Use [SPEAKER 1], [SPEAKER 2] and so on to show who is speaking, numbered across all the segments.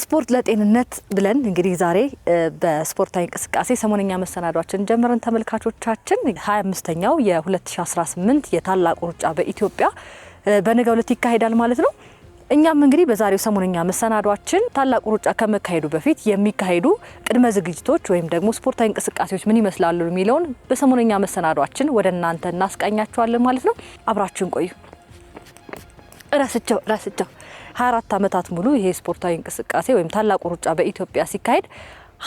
[SPEAKER 1] ስፖርት ለጤንነት ብለን እንግዲህ ዛሬ በስፖርታዊ እንቅስቃሴ ሰሞነኛ መሰናዷችን ጀምረን ተመልካቾቻችን 25ኛው የ2018 የታላቁ ሩጫ በኢትዮጵያ በነገው ዕለት ይካሄዳል ማለት ነው። እኛም እንግዲህ በዛሬው ሰሞነኛ መሰናዷችን ታላቁ ሩጫ ከመካሄዱ በፊት የሚካሄዱ ቅድመ ዝግጅቶች ወይም ደግሞ ስፖርታዊ እንቅስቃሴዎች ምን ይመስላሉ የሚለውን በሰሞነኛ መሰናዷችን ወደ እናንተ እናስቃኛችኋለን ማለት ነው። አብራችሁን ቆዩ። ራስቸው 24 ዓመታት ሙሉ ይሄ ስፖርታዊ እንቅስቃሴ ወይም ታላቁ ሩጫ በኢትዮጵያ ሲካሄድ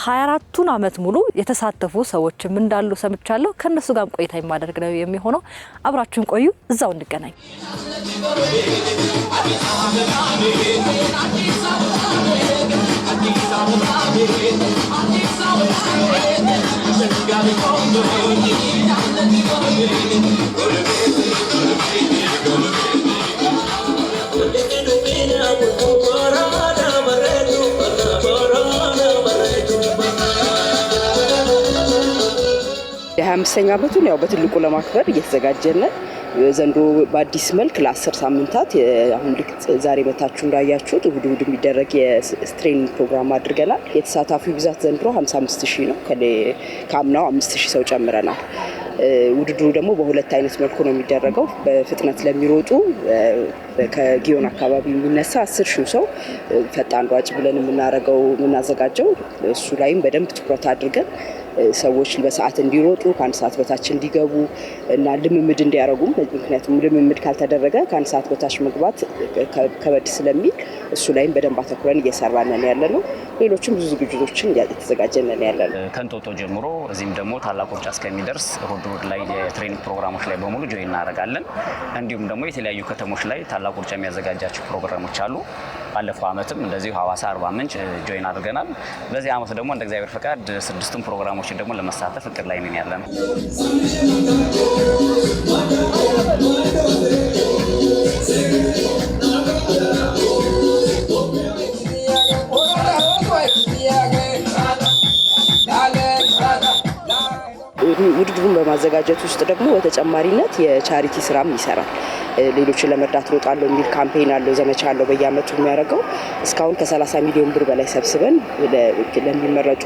[SPEAKER 1] 24ቱን ዓመት ሙሉ የተሳተፉ ሰዎችም እንዳሉ ሰምቻለሁ። ከነሱ ጋር ቆይታ የማደርግ ነው የሚሆነው። አብራችሁን ቆዩ። እዛው እንገናኝ።
[SPEAKER 2] የ25ኛ ዓመቱን ያው በትልቁ ለማክበር እየተዘጋጀን ዘንድሮ በአዲስ መልክ ለ10 ሳምንታት አሁን ልክ ዛሬ መታችሁ እንዳያችሁት እሁድ የሚደረግ የትሬኒንግ ፕሮግራም አድርገናል። የተሳታፊው ብዛት ዘንድሮ 55000 ነው። ከአምናው 5000 ሰው ጨምረናል። ውድድሩ ደግሞ በሁለት አይነት መልኩ ነው የሚደረገው። በፍጥነት ለሚሮጡ ከጊዮን አካባቢ የሚነሳ 10000 ሰው ፈጣን ሯጭ ብለን የምናዘጋጀው እሱ ላይም በደንብ ትኩረት አድርገን ሰዎች በሰዓት እንዲሮጡ ከአንድ ሰዓት በታች እንዲገቡ እና ልምምድ እንዲያደርጉም። ምክንያቱም ልምምድ ካልተደረገ ከአንድ ሰዓት በታች መግባት ከበድ ስለሚል እሱ ላይም በደንብ አተኩረን እየሰራን ያለነው። ሌሎችም ብዙ ዝግጅቶችን እየተዘጋጀን ያለነው
[SPEAKER 3] ከንጦጦ ጀምሮ እዚህም ደግሞ ታላቁ ሩጫ እስከሚደርስ እሁድ ላይ የትሬኒንግ ፕሮግራሞች ላይ በሙሉ ጆይን እናደርጋለን። እንዲሁም ደግሞ የተለያዩ ከተሞች ላይ ታላቁ ሩጫ የሚያዘጋጃቸው ፕሮግራሞች አሉ። ባለፈው ዓመትም እንደዚሁ ሐዋሳ፣ አርባ ምንጭ ጆይን አድርገናል። በዚህ ዓመት ደግሞ እንደ እግዚአብሔር ፈቃድ 6ቱም ፕሮግራሞችን ደግሞ ለመሳተፍ እቅድ ላይ ነን ያለነው።
[SPEAKER 2] ውድድሩን በማዘጋጀት ውስጥ ደግሞ በተጨማሪነት የቻሪቲ ስራም ይሰራል። ሌሎችን ለመርዳት ሮጣለሁ የሚል ካምፔን አለው፣ ዘመቻ አለው በየአመቱ የሚያደርገው። እስካሁን ከ30 ሚሊዮን ብር በላይ ሰብስበን ለሚመረጡ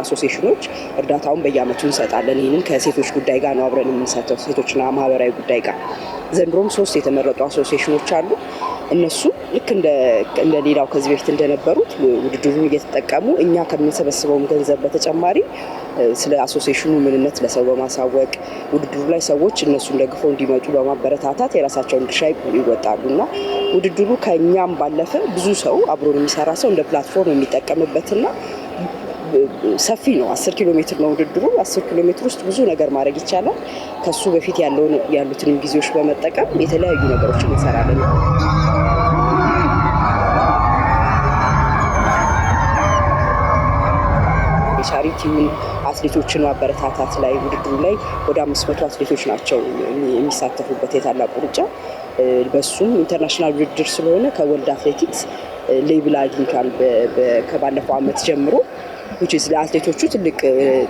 [SPEAKER 2] አሶሲዬሽኖች እርዳታውን በየአመቱ እንሰጣለን። ይህንን ከሴቶች ጉዳይ ጋር ነው አብረን የምንሰጠው፣ ሴቶችና ማህበራዊ ጉዳይ ጋር። ዘንድሮም 3 የተመረጡ አሶሲዬሽኖች አሉ። እነሱ ልክ እንደ ሌላው ከዚህ በፊት እንደነበሩት ውድድሩን እየተጠቀሙ እኛ ከምንሰበስበውም ገንዘብ በተጨማሪ ስለ አሶሲዬሽኑ ምንነት ለሰው በማሳወቅ ውድድሩ ላይ ሰዎች እነሱን ደግፈው እንዲመጡ በማበረታታት የራሳቸውን ድርሻ ይወጣሉና ውድድሩ ከኛም ባለፈ ብዙ ሰው አብሮን የሚሰራ ሰው እንደ ፕላትፎርም የሚጠቀምበትና ሰፊ ነው። 10 ኪሎ ሜትር ነው ውድድሩ። 10 ኪሎ ሜትር ውስጥ ብዙ ነገር ማድረግ ይቻላል። ከሱ በፊት ያሉትን ጊዜዎች በመጠቀም የተለያዩ ነገሮችን እንሰራለን። የቻሪቲውን አትሌቶችን ማበረታታት ላይ ውድድሩ ላይ ወደ 500 አትሌቶች ናቸው የሚሳተፉበት የታላቁ ሩጫ። በሱም ኢንተርናሽናል ውድድር ስለሆነ ከወርልድ አትሌቲክስ ሌብል አግኝቷል ከባለፈው ዓመት ጀምሮ። ለአትሌቶቹ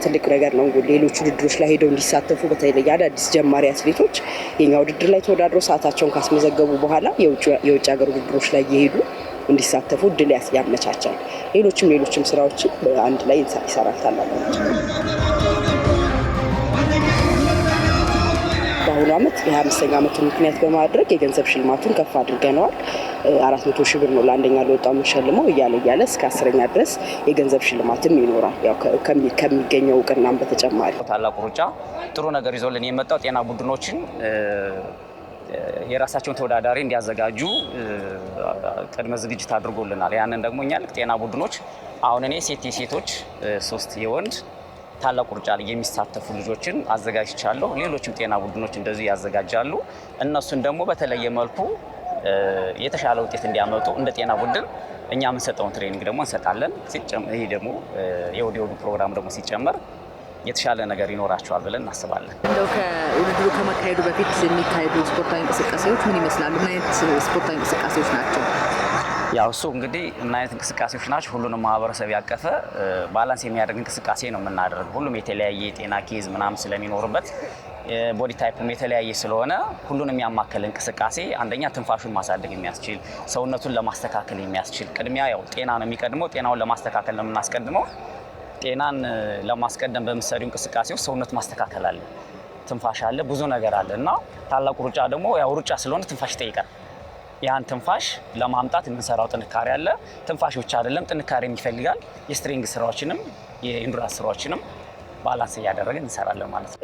[SPEAKER 2] ትልቅ ነገር ነው። ሌሎች ውድድሮች ላይ ሄደው እንዲሳተፉ በተለይ አዳዲስ ጀማሪ አትሌቶች የኛ ውድድር ላይ ተወዳድረው ሰዓታቸውን ካስመዘገቡ በኋላ የውጭ ሀገር ውድድሮች ላይ እየሄዱ እንዲሳተፉ እድል ያመቻቻል። ሌሎችም ስራዎችን አንድ ላይ ይሰራል ታላቁ ሩጫ። በአሁኑ ዓመት የ25ኛ ዓመቱን ምክንያት በማድረግ የገንዘብ ሽልማቱን ከፍ አድርገነዋል። 400,000 ብር ነው ለአንደኛ ለወጣው የምንሸልመው። እያለ እስከ 10ኛ ድረስ የገንዘብ ሽልማትም ይኖራል። ያው ከሚገኘው እውቅናም በተጨማሪ
[SPEAKER 3] ታላቁ ሩጫ ጥሩ ነገር ይዞልን የመጣው ጤና ቡድኖችን የራሳቸውን ተወዳዳሪ እንዲያዘጋጁ ቅድመ ዝግጅት አድርጎልናል። ያንን ደግሞ እኛ ልክ ጤና ቡድኖች አሁን እኔ ሴቶች 3 የወንድ ታላቁ ሩጫ ላይ የሚሳተፉ ልጆችን አዘጋጅቻለሁ። ሌሎችም ጤና ቡድኖች እንደዚህ ያዘጋጃሉ። እነሱን ደግሞ በተለየ መልኩ የተሻለ ውጤት እንዲያመጡ እንደ ጤና ቡድን እኛ የምንሰጠውን ትሬኒንግ ደግሞ እንሰጣለን። ይሄ ደግሞ የወዲያውኑ ፕሮግራም ደግሞ ሲጨመር የተሻለ ነገር ይኖራቸዋል ብለን እናስባለን።
[SPEAKER 1] እንደው ከውድድሩ ከመካሄዱ በፊት የሚካሄዱ ስፖርታዊ እንቅስቃሴዎች ምን ይመስላሉ? ምን አይነት ስፖርታዊ እንቅስቃሴዎች ናቸው?
[SPEAKER 3] ያው እሱ እንግዲህ ምን አይነት እንቅስቃሴዎች ናቸው? ሁሉንም ማህበረሰብ ያቀፈ ባላንስ የሚያደርግ እንቅስቃሴ ነው የምናደርገው። ሁሉም የተለያየ የጤና ኬዝ ምናምን ስለሚኖርበት ቦዲ ታይፕም የተለያየ ስለሆነ ሁሉንም ያማከለ እንቅስቃሴ አንደኛ ትንፋሹን ማሳደግ የሚያስችል ሰውነቱን ለማስተካከል የሚያስችል ቅድሚያ ያው ጤና ነው የሚቀድመው። ጤናውን ለማስተካከል ነው የምናስቀድመው። ጤናን ለማስቀደም በምሳሌው እንቅስቃሴ ውስጥ ሰውነት ማስተካከል አለ፣ ትንፋሽ አለ፣ ብዙ ነገር አለ እና ታላቁ ሩጫ ደግሞ ያው ሩጫ ስለሆነ ትንፋሽ ይጠይቃል። ያን ትንፋሽ ለማምጣት የምንሰራው ጥንካሬ አለ። ትንፋሽ ብቻ አይደለም ጥንካሬም ይፈልጋል። የስትሬንግ ስራዎችንም የኢንዱራንስ ስራዎችንም ባላንስ እያደረግን እንሰራለን ማለት ነው።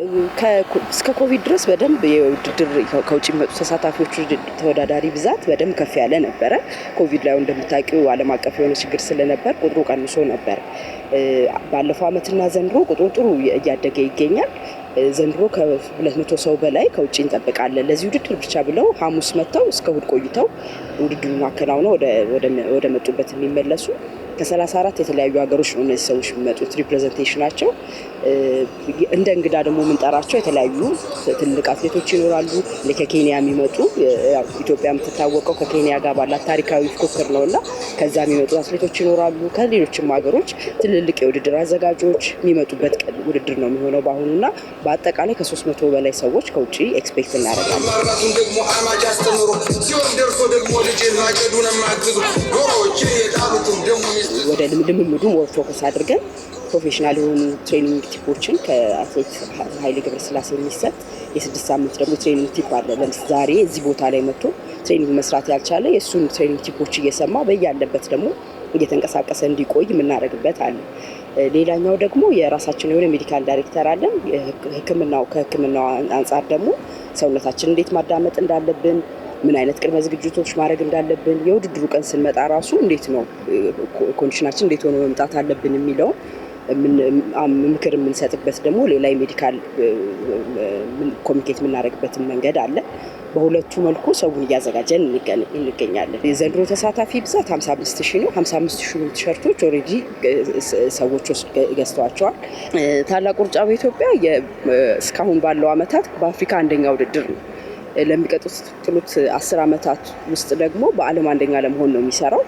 [SPEAKER 2] እስከ ኮቪድ ድረስ በደንብ የውድድር ከውጭ የሚመጡ ተሳታፊዎች ተወዳዳሪ ብዛት በደንብ ከፍ ያለ ነበረ። ኮቪድ ላይ እንደምታውቂው ዓለም አቀፍ የሆነ ችግር ስለነበር ቁጥሩ ቀንሶ ነበር። ባለፈው ዓመትና ዘንድሮ ቁጥሩ ጥሩ እያደገ ይገኛል። ዘንድሮ ከ200 ሰው በላይ ከውጭ እንጠብቃለን። ለዚህ ውድድር ብቻ ብለው ሐሙስ መጥተው እስከ እሑድ ቆይተው ውድድሩን አከናውነው ወደ መጡበት የሚመለሱ ከ34 የተለያዩ ሀገሮች ነው እነዚህ ሰዎች የሚመጡት። ሪፕሬዘንቴሽናቸው እንደ እንግዳ ደግሞ የምንጠራቸው የተለያዩ ትልቅ አትሌቶች ይኖራሉ። ከኬንያ የሚመጡ ኢትዮጵያ የምትታወቀው ከኬንያ ጋር ባላት ታሪካዊ ፉክክር ነውና ከዛ የሚመጡ አትሌቶች ይኖራሉ። ከሌሎችም ሀገሮች ትልልቅ የውድድር አዘጋጆች የሚመጡበት ውድድር ነው የሚሆነው በአሁኑና በአጠቃላይ ከ300 በላይ ሰዎች ከውጭ ኤክስፔክት እናደርጋለን። ወደ ልምምዱ ሞር ፎከስ አድርገን ፕሮፌሽናል የሆኑ ትሬኒንግ ቲፖችን ከአትሌት ኃይሌ ገብረስላሴ የሚሰጥ የ6 ሳምንት ደግሞ ትሬኒንግ ቲፕ አለ። ለምሳሌ ዛሬ እዚህ ቦታ ላይ መጥቶ ትሬኒንግ መስራት ያልቻለ የእሱን ትሬኒንግ ቲፖች እየሰማ በያለበት ደግሞ እየተንቀሳቀሰ እንዲቆይ የምናደርግበት አለ። ሌላኛው ደግሞ የራሳችን የሆነ ሜዲካል ዳይሬክተር አለን። ከሕክምናው አንጻር ደግሞ ሰውነታችን እንዴት ማዳመጥ እንዳለብን፣ ምን አይነት ቅድመ ዝግጅቶች ማድረግ እንዳለብን፣ የውድድሩ ቀን ስንመጣ ራሱ እንዴት ነው ኮንዲሽናችን እንዴት ሆኖ መምጣት አለብን የሚለው ምክር የምንሰጥበት ደግሞ ሌላ የሜዲካል ኮሚኒኬት የምናደርግበትን መንገድ አለ። በሁለቱ መልኩ ሰውን እያዘጋጀን እንገኛለን። የዘንድሮ ተሳታፊ ብዛት 55,000 ነው። 55,000 ቲሸርቶች ኦልሬዲ ሰዎች ገዝተዋቸዋል። ታላቁ ሩጫ በኢትዮጵያ እስካሁን ባለው ዓመታት በአፍሪካ አንደኛ ውድድር ነው። ለሚቀጥሉት 10 ዓመታት ውስጥ ደግሞ በዓለም አንደኛ ለመሆን ነው የሚሰራው።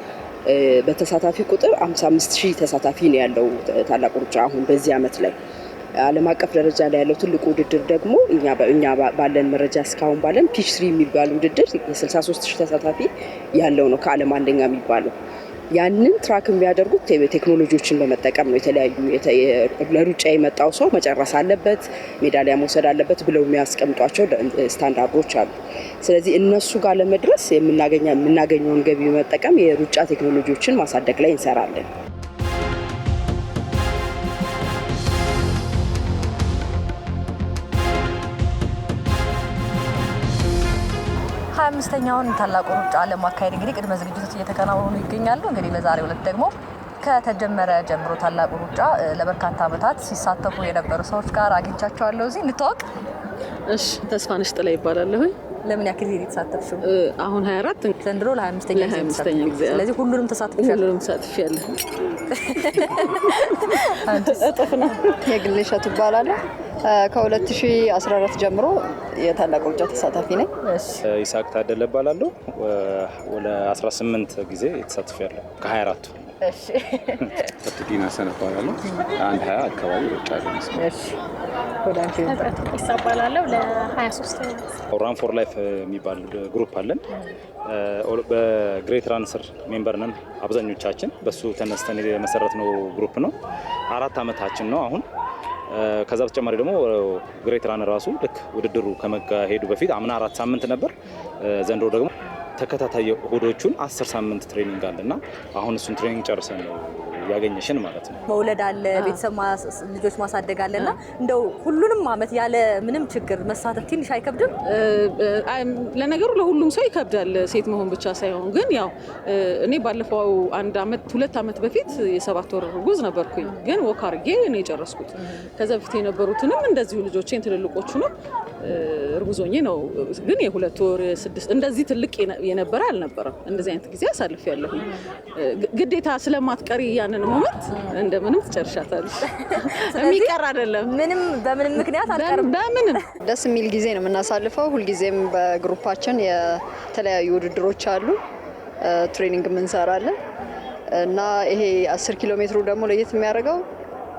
[SPEAKER 2] በተሳታፊ ቁጥር 55,000 ተሳታፊ ነው ያለው ታላቁ ሩጫ አሁን በዚህ ዓመት ላይ። ዓለም አቀፍ ደረጃ ላይ ያለው ትልቁ ውድድር ደግሞ እኛ ባለን መረጃ እስካሁን ባለን ፒች 3 የሚባል ውድድር የ63,000 ተሳታፊ ያለው ነው ከዓለም አንደኛ የሚባለው። ያንን ትራክ የሚያደርጉት ቴክኖሎጂዎችን በመጠቀም ነው። የተለያዩ ለሩጫ የመጣው ሰው መጨረስ አለበት፣ ሜዳሊያ መውሰድ አለበት ብለው የሚያስቀምጧቸው ስታንዳርዶች አሉ። ስለዚህ እነሱ ጋር ለመድረስ የምናገኘውን ገቢ በመጠቀም የሩጫ ቴክኖሎጂዎችን ማሳደግ ላይ እንሰራለን።
[SPEAKER 1] 25ኛውን ታላቁ ሩጫ ለማካሄድ እንግዲህ ቅድመ ዝግጅቶች እየተከናወኑ ይገኛሉ። እንግዲህ በዛሬው ዕለት ደግሞ ከተጀመረ ጀምሮ ታላቁ ሩጫ ለበርካታ ዓመታት ሲሳተፉ የነበሩ ሰዎች ጋር አግኝቻቸዋለሁ። እዚህ እንተዋወቅ።
[SPEAKER 4] እሺ፣ ተስፋነሽ ጥላ ይባላለሁ።
[SPEAKER 1] ለምን ያክል ጊዜ ተሳተፍሽው?
[SPEAKER 4] አሁን 24
[SPEAKER 1] ዘንድሮ ለ25ኛ
[SPEAKER 4] ጊዜ።
[SPEAKER 1] ስለዚህ ሁሉንም ተሳትፈሻል?
[SPEAKER 4] ሁሉንም ተሳትፌያለሁ።
[SPEAKER 1] እጥፍ ነው።
[SPEAKER 5] የግልሻ ትባላለህ። ከ2014 ጀምሮ የታላቁ ሩጫ ተሳታፊ ነኝ።
[SPEAKER 6] ይስሐቅ ታደለ እባላለሁ። ወደ 18 ጊዜ ተሳትፌያለሁ ከ24ቱ።
[SPEAKER 1] እሺ።
[SPEAKER 7] ተጥቂና ሰነፋላለሁ 120 አካባቢ ሩጫለሁ።
[SPEAKER 1] እሺ። ወዳንቺ
[SPEAKER 8] ይሳባላለሁ ለ23
[SPEAKER 6] ራን ፎር ላይፍ የሚባል ግሩፕ አለን። በግሬት ራን ስር ሜምበር ነን አብዛኞቻችን። በሱ ተነስተን የመሰረትነው ግሩፕ ነው። 4 ዓመታችን ነው አሁን። ከዛ በተጨማሪ ደግሞ ግሬት ራን ራሱ ልክ ውድድሩ ከመካሄዱ በፊት አምና 4 ሳምንት ነበር። ዘንድሮ ደግሞ ተከታታይ እሁዶቹን 10 ሳምንት ትሬኒንግ አለና አሁን እሱን ትሬኒንግ ጨርሰን ነው ያገኘሽን ማለት ነው።
[SPEAKER 1] መውለድ አለ፣ ቤተሰብ ልጆች ማሳደግ አለና እንደው ሁሉንም አመት ያለ ምንም ችግር መሳተፍ ትንሽ አይከብድም?
[SPEAKER 4] ለነገሩ ለሁሉም ሰው ይከብዳል፣ ሴት መሆን ብቻ ሳይሆን። ግን ያው እኔ ባለፈው 1 ዓመት 2 ዓመት በፊት የ7 ወር እርጉዝ ነበርኩኝ። ግን ወክ አድርጌ እኔ የጨረስኩት። ከዛ በፊት የነበሩትንም እንደዚሁ ልጆቼን ትልልቆቹንም እርጉዞኜ ነው። ግን የ2 ወር 6 እንደዚህ ትልቅ የነበረ አልነበረም። እንደዚህ አይነት ጊዜ አሳልፌያለሁ። ግዴታ ስለማትቀሪ ያንን ሞመንት እንደምንም ትጨርሻታለሽ። የሚቀር አይደለም።
[SPEAKER 1] በምንም ምክንያት አልቀርም።
[SPEAKER 4] በምንም
[SPEAKER 5] ደስ የሚል ጊዜ ነው የምናሳልፈው። ሁልጊዜም በግሩፓችን የተለያዩ ውድድሮች አሉ፣ ትሬኒንግ እንሰራለን እና ይሄ 10 ኪሎ ሜትሩ ደግሞ ለየት የሚያደርገው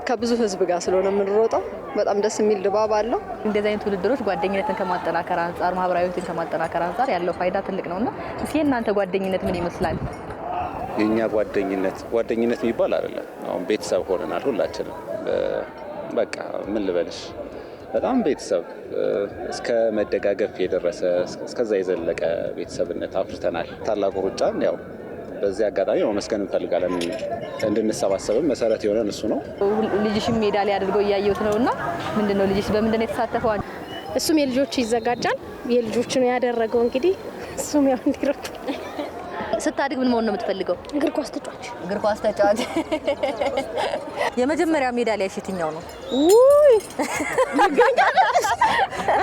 [SPEAKER 5] ከብዙ ህዝብ ጋር ስለሆነ የምንሮጠው በጣም ደስ የሚል ድባብ አለው።
[SPEAKER 1] እንደዚህ አይነት ውድድሮች ጓደኝነትን ከማጠናከር አንጻር፣ ማህበራዊ ህይወትን ከማጠናከር አንጻር ያለው ፋይዳ ትልቅ ነውና እስኪ እናንተ ጓደኝነት ምን ይመስላል?
[SPEAKER 7] የኛ ጓደኝነት የሚባል አይደለም። አሁን ቤተሰብ ሆነናል ሁላችንም። በቃ ምን ልበልሽ በጣም ቤተሰብ እስከ መደጋገፍ የደረሰ እስከዛ የዘለቀ ቤተሰብነት አፍርተናል። ታላቁ ሩጫን ያው በዚህ አጋጣሚ ማመስገን እንፈልጋለን። እንድንሰባሰብም መሰረት የሆነን እሱ ነው።
[SPEAKER 1] ልጅሽም ሜዳሊያ አድርገው እያየሁት ነውና ምንድነው ልጅሽ በምንድን ነው የተሳተፈው?
[SPEAKER 8] እሱም የልጆች ይዘጋጃል። የልጆች ነው ያደረገው። እንግዲህ እሱም ያው እንዲሮጥ
[SPEAKER 1] ስታድግ ምን መሆን ነው የምትፈልገው?
[SPEAKER 8] እግር ኳስ ተጫዋች።
[SPEAKER 1] እግር ኳስ ተጫዋች። የመጀመሪያ ሜዳሊያ የትኛው ነው?
[SPEAKER 4] ውይ ይገኛል።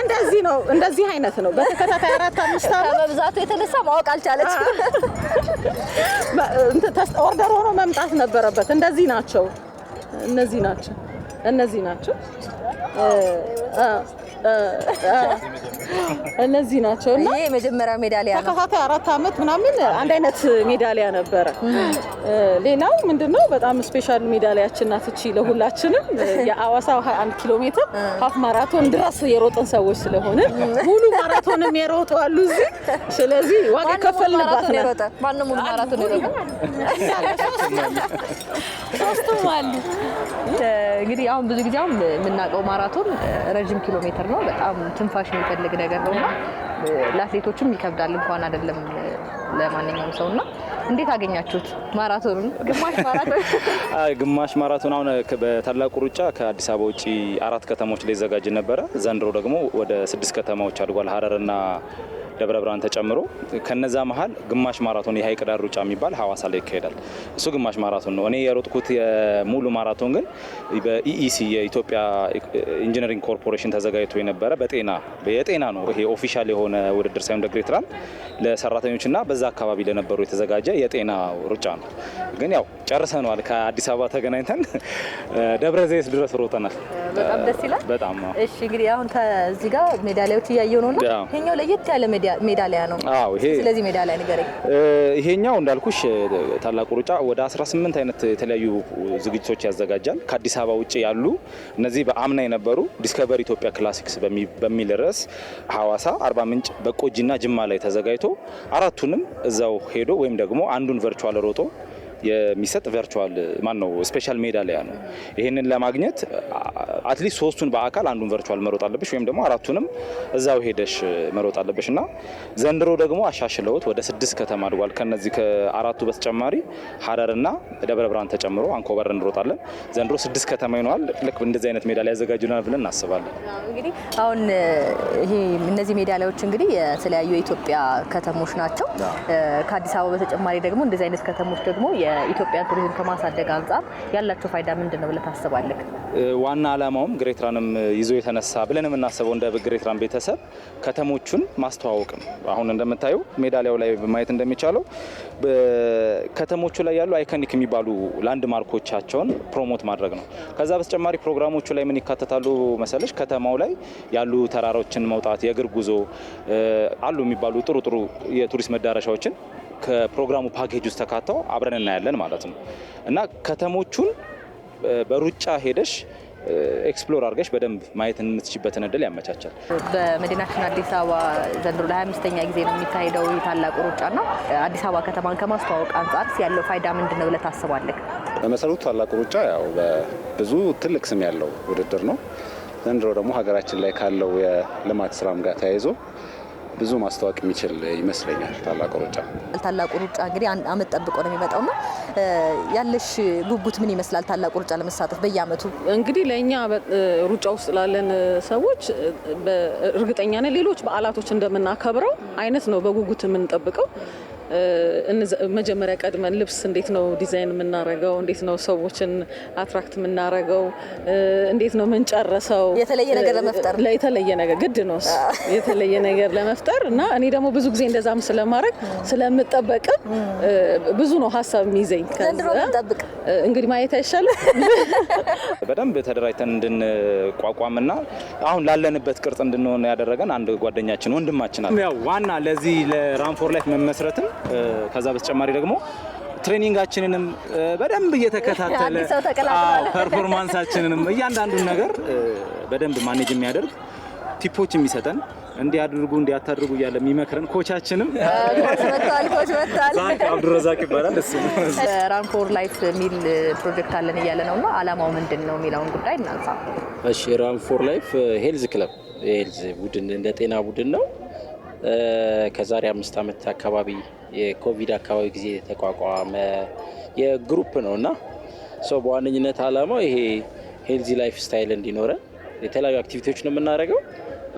[SPEAKER 4] እንደዚህ ነው፣ እንደዚህ አይነት ነው። በተከታታይ 4-5 ዓመት
[SPEAKER 1] በብዛቱ የተነሳ ማወቅ አልቻለች።
[SPEAKER 4] ኦርደር ሆኖ መምጣት ነበረበት። እንደዚህ ናቸው፣ እነዚህ ናቸው፣ እነዚህ ናቸው፣ እነዚህ ናቸው። እና
[SPEAKER 1] ይሄ የመጀመሪያ ሜዳሊያ ነው።
[SPEAKER 4] ተከታታይ 4 ዓመት ምናምን አንድ አይነት ሜዳሊያ ነበረ። ሌላው ምንድነው በጣም ስፔሻል ሜዳሊያችን ናት እቺ ለሁላችንም። የአዋሳ 21 ኪሎ ሜትር ሃፍ ማራቶን ድረስ የሮጥን ሰዎች ስለሆነ ሙሉ ማራቶንም የሮጡ አሉ እዚህ። ስለዚህ ዋጋ ከፈልንባት ነው።
[SPEAKER 1] ማነው ሙሉ ማራቶን የሮጠ? ሶስቱም አሉ። እንግዲህ አሁን ብዙ ጊዜ የምናውቀው ማራቶን ረጅም ኪሎ ሜትር ነው። በጣም ትንፋሽ የሚፈልግ ነገር ነውና ለአትሌቶችም ይከብዳል እንኳን አይደለም ለማንኛውም ሰውና እንዴት አገኛችሁት ማራቶኑን?
[SPEAKER 6] ግማሽ ማራቶን አሁን በታላቁ ሩጫ ከአዲስ አበባ ውጪ 4 ከተሞች ላይ ይዘጋጅ ነበረ። ዘንድሮ ደግሞ ወደ 6 ከተማዎች አድጓል። ሀረርና ደብረ ብርሃን ተጨምሮ ከነዛ መሀል ግማሽ ማራቶን የሀይቅ ዳር ሩጫ የሚባል ሐዋሳ ላይ ይካሄዳል። እሱ ግማሽ ማራቶን ነው። እኔ የሮጥኩት የሙሉ ማራቶን ግን በኢኢሲ የኢትዮጵያ ኢንጂነሪንግ ኮርፖሬሽን ተዘጋጅቶ የነበረ የጤና ነው። ይሄ ኦፊሻል የሆነ ውድድር ሳይሆን ግሬት ራን ለሰራተኞችና በዛ አካባቢ ለነበሩ የተዘጋጀ የጤና ሩጫ ነው። ግን ያው ጨርሰናል። ከአዲስ አበባ ተገናኝተን ደብረ ዘይት ድረስ ሮጠናል።
[SPEAKER 1] በጣም ደስ ይላል።
[SPEAKER 6] በጣም
[SPEAKER 1] እሺ። እንግዲህ አሁን ከዚህ ጋር ሜዳሊያዎች እያየሁ ነውና ይሄኛው ለየት ያለ ሜዳሊያ ነው።
[SPEAKER 6] አዎ ይሄ
[SPEAKER 1] ስለዚህ ሜዳሊያ ንገረኝ።
[SPEAKER 6] ይሄኛው እንዳልኩሽ ታላቁ ሩጫ ወደ 18 አይነት የተለያዩ ዝግጅቶች ያዘጋጃል። ከአዲስ አበባ ውጪ ያሉ እነዚህ በአምና የነበሩ ዲስከቨሪ ኢትዮጵያ ክላሲክስ በሚል ርዕስ ሐዋሳ፣ አርባ ምንጭ፣ በቆጂና ጅማ ላይ ተዘጋጅቶ አራቱንም እዛው ሄዶ ወይም ደግሞ አንዱን ቨርቹዋል ሮጦ የሚሰጥ ቨርቹዋል ስፔሻል ሜዳሊያ ነው። ይሄንን ለማግኘት አትሊስት 3ቱን በአካል አንዱን ቨርቹዋል መሮጥ አለብሽ ወይም ደግሞ 4ቱንም እዛው ሄደሽ መሮጥ አለብሽና ዘንድሮ ደግሞ አሻሽለውት ወደ 6 ከተማ አድጓል። ከነዚህ ከ4ቱ በተጨማሪ ሀረርና ደብረ ብርሃን ተጨምሮ አንኮበር እንሮጣለን። ዘንድሮ 6 ከተማ ይኖራል። ልክ እንደዚህ አይነት ሜዳሊያ ያዘጋጁልናል ብለን እናስባለን።
[SPEAKER 1] እንግዲህ አሁን ይሄ እነዚህ ሜዳሊያዎች እንግዲህ የተለያዩ የኢትዮጵያ ከተሞች ናቸው። ከአዲስ አበባ በተጨማሪ ደግሞ እንደዚህ አይነት ከተሞች ደግሞ የኢትዮጵያን ቱሪዝም ከማሳደግ አንጻር ያላቸው ፋይዳ ምንድነው ብለህ ታስባለህ?
[SPEAKER 6] ዋና ዓላማውም ግሬት ራንም ይዞ የተነሳ ብለን የምናስበው እንደ ግሬት ራን ቤተሰብ ከተሞቹን ማስተዋወቅ ነው። አሁን እንደምታዩ ሜዳሊያው ላይ ማየት እንደሚቻለው ከተሞቹ ላይ ያሉ አይኮኒክ የሚባሉ ላንድ ማርኮቻቸውን ፕሮሞት ማድረግ ነው። ከዛ በተጨማሪ ፕሮግራሞቹ ላይ ምን ይካተታሉ መሰለሽ? ከተማው ላይ ያሉ ተራሮችን መውጣት፣ የእግር ጉዞ አሉ የሚባሉ ጥሩ የቱሪስት መዳረሻዎችን ከፕሮግራሙ ፓኬጅ ውስጥ ተካተው አብረን እናያለን ማለት ነው። እና ከተሞቹን በሩጫ ሄደሽ ኤክስፕሎር አድርገሽ በደንብ ማየት የምትችይበትን እድል ያመቻቻል።
[SPEAKER 1] በመዲናችን አዲስ አበባ ዘንድሮ ለ25ኛ ጊዜ ነው የሚካሄደው የታላቁ ሩጫና አዲስ አበባ ከተማን ከማስተዋወቅ አንጻር ያለው ፋይዳ ምንድነው ብለህ ታስባለህ?
[SPEAKER 7] በመሰረቱ ታላቁ ሩጫ ያው ብዙ ትልቅ ስም ያለው ውድድር ነው። ዘንድሮ ደግሞ ሀገራችን ላይ ካለው የልማት ስራም ጋር ተያይዞ ብዙ ማስተዋወቅ የሚችል ይመስለኛል ታላቁ ሩጫ። ታላቁ
[SPEAKER 1] ሩጫ እንግዲህ አመት ጠብቆ ነው የሚመጣውና ያለሽ ጉጉት ምን ይመስላል? ታላቁ ሩጫ ለመሳተፍ በየአመቱ
[SPEAKER 4] እንግዲህ ለእኛ ሩጫ ውስጥ ላለን ሰዎች እርግጠኛ ነን ሌሎች በዓላቶች እንደምናከብረው አይነት ነው በጉጉት የምንጠብቀው። መጀመሪያ ቀድመን ልብስ እንዴት ነው ዲዛይን የምናረገው፣ እንዴት ነው ሰዎችን አትራክት የምናረገው፣ እንዴት ነው የምንጨርሰው፣
[SPEAKER 1] የተለየ ነገር ለመፍጠር
[SPEAKER 4] የተለየ ነገር ግድ ነው የተለየ ነገር ለመፍጠር እና እኔ ደግሞ ብዙ ጊዜ እንደዛም ስለማድረግ ስለምጠበቅ ብዙ ነው ሀሳብ የሚይዘኝ። እንግዲህ ማየት አይሻልም?
[SPEAKER 6] በደንብ ተደራጅተን እንድንቋቋምና አሁን ላለንበት ቅርጽ እንድንሆን ያደረገን አንድ ጓደኛችን ወንድማችን አለ። ያው ዋና ለዚህ ለራን ፎር ላይፍ መመስረትም ከዛ በተጨማሪ ደግሞ ትሬኒንጋችንንም በደንብ እየተከታተለ ፐርፎርማንሳችንንም እያንዳንዱን ነገር በደንብ ማኔጅ የሚያደርግ ቲፖች የሚሰጠን እንዲያድርጉ እንዲያታድርጉ እያለ የሚመክረን ኮቻችንም ዛክ አብዱረዛቅ ይባላል። እሱ
[SPEAKER 1] ራን ፎር ላይፍ የሚል ፕሮጀክት አለን እያለ ነውና አላማው ምንድን ነው የሚለውን ጉዳይ እናንሳ።
[SPEAKER 9] እሺ ራን ፎር ላይፍ ሄልዝ ክለብ የሄልዝ ቡድን እንደ ጤና ቡድን ነው። ከዛሬ 5 ዓመት አካባቢ የኮቪድ አካባቢ ጊዜ የተቋቋመ የግሩፕ ነውና ሰው በዋነኝነት አላማው ይሄ ሄልዚ ላይፍ ስታይል እንዲኖረን የተለያዩ አክቲቪቲዎችን የምናደርገው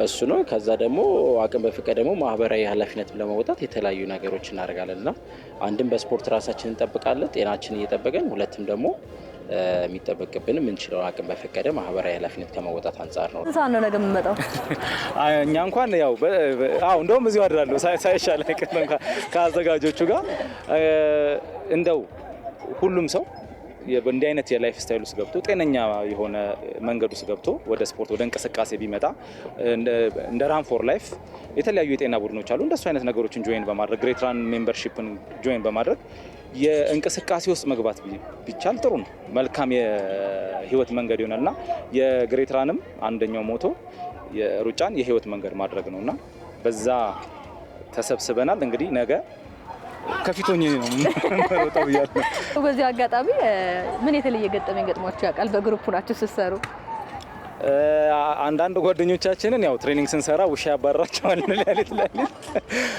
[SPEAKER 9] እሱ ነው። ከዛ ደግሞ አቅም በፈቀደ ደግሞ ማህበራዊ ኃላፊነትን ለመወጣት የተለያዩ ነገሮች እናደርጋለንና አንድም በስፖርት ራሳችንን እንጠብቃለን ጤናችንን እየጠበቀን፣ ሁለትም ደግሞ የሚጠበቅብን የምንችለው አቅም በፈቀደ ማህበራዊ ኃላፊነት ከመወጣት አንጻር ነው።
[SPEAKER 1] እንሳን ነው ነገ የምመጣው
[SPEAKER 6] እኛ እንኳን ያው እንደውም እዚሁ አድራለሁ ሳይሻል አይቀርም ከአዘጋጆቹ ጋር እንደው ሁሉም ሰው እንዲህ አይነት የላይፍ ስታይል ውስጥ ገብቶ ጤነኛ የሆነ መንገድ ውስጥ ገብቶ ወደ ስፖርት ወደ እንቅስቃሴ ቢመጣ እንደ ራን ፎር ላይፍ የተለያዩ የጤና ቡድኖች አሉ። እንደሱ አይነት ነገሮችን ጆይን በማድረግ ግሬት ራን ሜምበርሺፕን ጆይን በማድረግ የእንቅስቃሴ ውስጥ መግባት ቢቻል ጥሩ ነው። መልካም የህይወት መንገድ ይሆናልና የግሬት ራንም አንደኛው ሞቶ የሩጫን የህይወት መንገድ ማድረግ ነውና በዛ ተሰብስበናል። እንግዲህ ነገ ከፊቶኝ ነው መሮጣው ይያል።
[SPEAKER 1] በዚህ አጋጣሚ ምን የተለየ ገጠመኝ ገጥሟችሁ ያውቃል? በግሩፕ ናችሁ ስትሰሩ?
[SPEAKER 6] አንዳንድ ጓደኞቻችንን ያው ትሬኒንግ ስንሰራ ውሻ ያባራቸዋል። ለሊት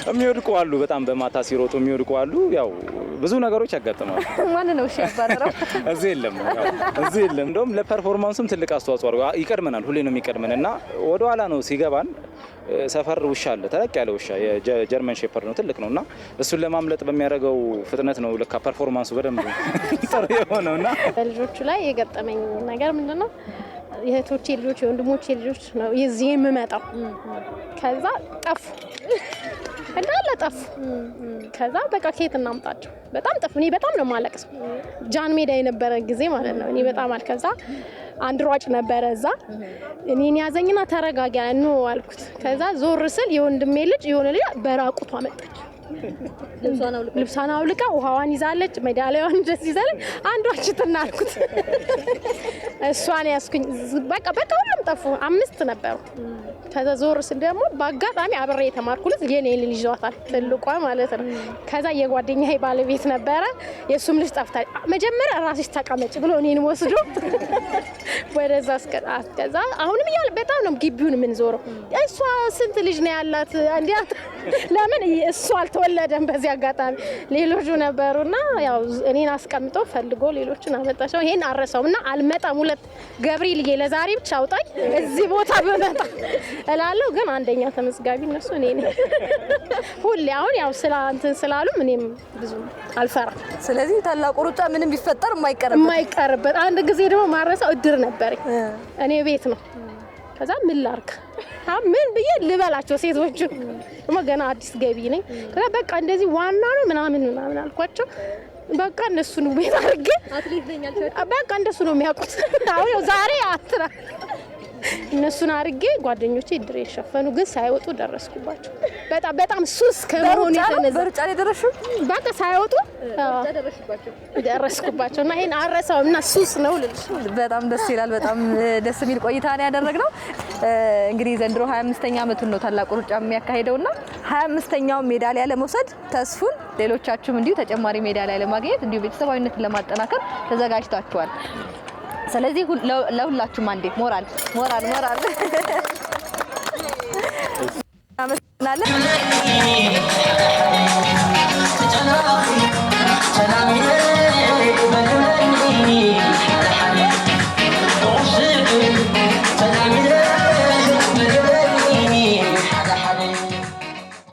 [SPEAKER 6] የሚወድቁ አሉ። በጣም በማታ ሲሮጡ የሚወድቁ አሉ። ያው ብዙ ነገሮች ያጋጥማሉ።
[SPEAKER 1] ማን ነው ውሻ ያባረረው?
[SPEAKER 6] እዚህ የለም። እንደውም ለፐርፎርማንሱም ትልቅ አስተዋጽኦ አድርጎ ይቀድመናል። ሁሌ ነው የሚቀድመንና ወደ ኋላ ነው ሲገባን ሰፈር ውሻ አለ፣ ተለቅ ያለ ውሻ የጀርመን ሼፐርድ ነው፣ ትልቅ ነውና እሱን ለማምለጥ በሚያደርገው ፍጥነት ነው ለካ ፐርፎርማንሱ በደንብ ጥሩ የሆነውና
[SPEAKER 8] በልጆቹ ላይ የገጠመኝ ነገር ምንድነው? የእህቶቼ ልጆች የወንድሞቼ ልጆች ነው እዚህ የምመጣው። ከዛ ጠፉ እንዳለ ጠፉ። ከዛ በቃ ከየት እናምጣቸው? በጣም ጠፉ። እኔ በጣም ነው ማለቅሰው። ጃን ሜዳ የነበረ ጊዜ ማለት ነው። እኔ በጣም ከዛ አንድ ሯጭ ነበረ እዛ እኔን ያዘኝና ተረጋጋ ነው አልኩት። ከዛ ዞር ስል የወንድሜ ልጅ የሆነ ልጅ በራቁቷ መጣች። ልብሷን አውልቃ ውሃዋን ይዛለች፣ ሜዳሊያዋን እንደዚህ ይዛለች። አንዷ ችትና አልኩት። እሷን ያስኩኝ። በቃ ሁሉም ጠፉ። 5 ነበሩ። ከዛ ዞር ስል ደግሞ በአጋጣሚ አብሬ የተማርኩት የኔ ልጅ ይዟታል፣ ትልቋ ማለት ነው። ከዛ የጓደኛዬ ባለቤት ነበረ፣ የሱም ልጅ ጠፍታ። መጀመሪያ ራስሽ ተቀመጭ ብሎ እኔን ወስዶ ወደዛ አስቀጣት። ከዛ አሁንም ይያል በጣም ነው ግቢውን ምን ዞረው። እሷ ስንት ልጅ ነው ያላት? እንዴት ለምን እሷ አልተወለደም? በዚህ አጋጣሚ ሌሎቹ ነበሩና ያው እኔን አስቀምጦ ፈልጎ ሌሎችን አመጣቸው። ይሄን አረሳውና አልመጣም። ሁለት ገብርኤል ለዛሬ ብቻ አውጣኝ እዚህ ቦታ በመጣ እላለሁ። ግን አንደኛ ተመዝጋቢ እነሱ እኔ ነኝ። ሁሌ አሁን ያው ስላሉ እኔም ብዙ አልፈራም።
[SPEAKER 1] ስለዚህ ታላቁ ሩጫ ምንም ቢፈጠር
[SPEAKER 8] የማይቀርበት አንድ ጊዜ ደግሞ ማረሳው እድር ነበረኝ እኔ ቤት ነው። ከዛ ምን ላርክ ምን ብዬ ልበላቸው ሴቶቹን ገና አዲስ ገቢ ነኝ። ከዛ በቃ እንደዚህ ዋና ነው ምናምን አልኳቸው። በቃ እነሱ ነው ቤት አድርጌ አትሌት ነኝ አልቻልኩ። በቃ እንደሱ ነው የሚያውቁት። አሁን ያው ዛሬ አትራ እነሱን አድርጌ ጓደኞቼ ድሬ ሸፈኑ። ግን ሳይወጡ ደረስኩባቸው። በጣም ሱስ ከመሆኑ የተነሳ
[SPEAKER 1] በሩጫ ላይ ደረስኩ።
[SPEAKER 8] በቃ ሳይወጡ ደረስኩባቸው እና ይሄን አረሳውና ሱስ ነው ልልሽ።
[SPEAKER 1] በጣም ደስ ይላል። በጣም ደስ የሚል ቆይታ ነው ያደረግነው። እንግዲህ ዘንድሮ 25ኛ ዓመቱን ነው ታላቁ ሩጫ የሚያካሂደውና 25ኛው ሜዳሊያ ለመውሰድ ተስፉን ሌሎቻችሁም እንዲሁ ተጨማሪ ሜዳሊያ ለማግኘት እንዲሁ ቤተሰባዊነትን ለማጠናከር ተዘጋጅታችኋል። ስለዚህ ለሁላችሁም አንዴ ሞራል አመሰግናለሁ።